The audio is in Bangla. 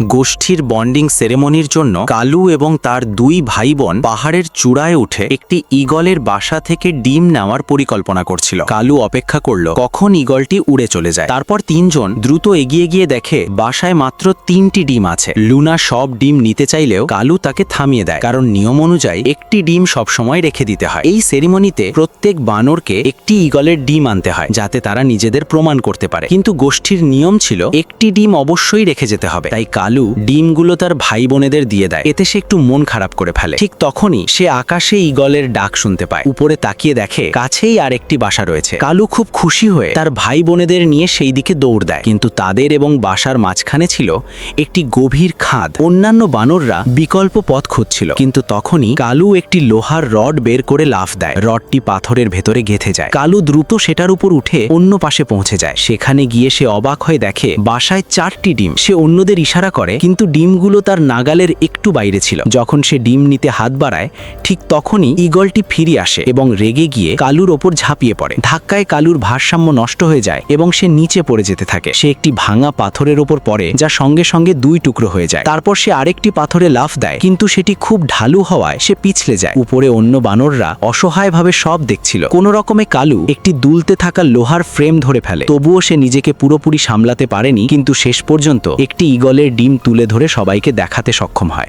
গোষ্ঠীর বন্ডিং সেরেমনির জন্য কালু এবং তার দুই ভাই বোন পাহাড়ের চূড়ায় উঠে একটি ঈগলের বাসা থেকে ডিম নেওয়ার পরিকল্পনা করছিল। কালু অপেক্ষা করল কখন ঈগলটি উড়ে চলে যায়। তারপর তিনজন দ্রুত এগিয়ে গিয়ে দেখে বাসায় মাত্র 3টি ডিম আছে। লুনা সব ডিম নিতে চাইলেও কালু তাকে থামিয়ে দেয়, কারণ নিয়ম অনুযায়ী একটি ডিম সবসময় রেখে দিতে হয়। এই সেরিমনিতে প্রত্যেক বানরকে একটি ঈগলের ডিম আনতে হয়, যাতে তারা নিজেদের প্রমাণ করতে পারে। কিন্তু গোষ্ঠীর নিয়ম ছিল একটি ডিম অবশ্যই রেখে যেতে হবে। তাই কালু ডিমগুলো তার ভাই বোনেদের দিয়ে দেয়। এতে সে একটু মন খারাপ করে ফেলে। ঠিক তখনই সে আকাশে ঈগলের ডাক শুনতে পায়। উপরে তাকিয়ে দেখে কাছেই আর একটি বাসা রয়েছে। কালু খুব খুশি হয়ে তার ভাই বোনেদের নিয়ে সেই দিকে দৌড় দেয়, কিন্তু তাদের এবং বাসার মাঝখানে ছিল একটি গভীর খাদ। অন্যান্য বানররা বিকল্প পথ খুঁজছিল, কিন্তু তখনই কালু একটি লোহার রড বের করে লাফ দেয়। রডটি পাথরের ভেতরে গেঁথে যায়। কালু দ্রুত সেটার উপর উঠে অন্য পাশে পৌঁছে যায়। সেখানে গিয়ে সে অবাক হয়ে দেখে বাসায় 4টি ডিম। সে অন্যদের ইশারা করে, কিন্তু ডিমগুলো তার নাগালের একটু বাইরে ছিল। যখন সে ডিম নিতে হাত বাড়ায়, ঠিক তখনই ঈগলটি ফিরে আসে এবং রেগে গিয়ে কালুর ওপর ঝাঁপিয়ে পড়ে। ধাক্কায় কালুর ভারসাম্য নষ্ট হয়ে যায় এবং সে নিচে পড়ে যেতে থাকে। সে একটি ভাঙা পাথরের ওপর পড়ে, যা সঙ্গে সঙ্গে 2 টুকরো হয়ে যায়। তারপর সে আরেকটি পাথরে লাফ দেয়, কিন্তু সেটি খুব ঢালু হওয়ায় সে পিছলে যায়। উপরে অন্য বানররা অসহায়ভাবে সব দেখছিল। কোনো রকমে কালু একটি দুলতে থাকা লোহার ফ্রেম ধরে ফেলে। তবুও সে নিজেকে পুরোপুরি সামলাতে পারেনি, কিন্তু শেষ পর্যন্ত একটি ঈগলের ডিম তুলে ধরে সবাইকে দেখাতে সক্ষম হয়।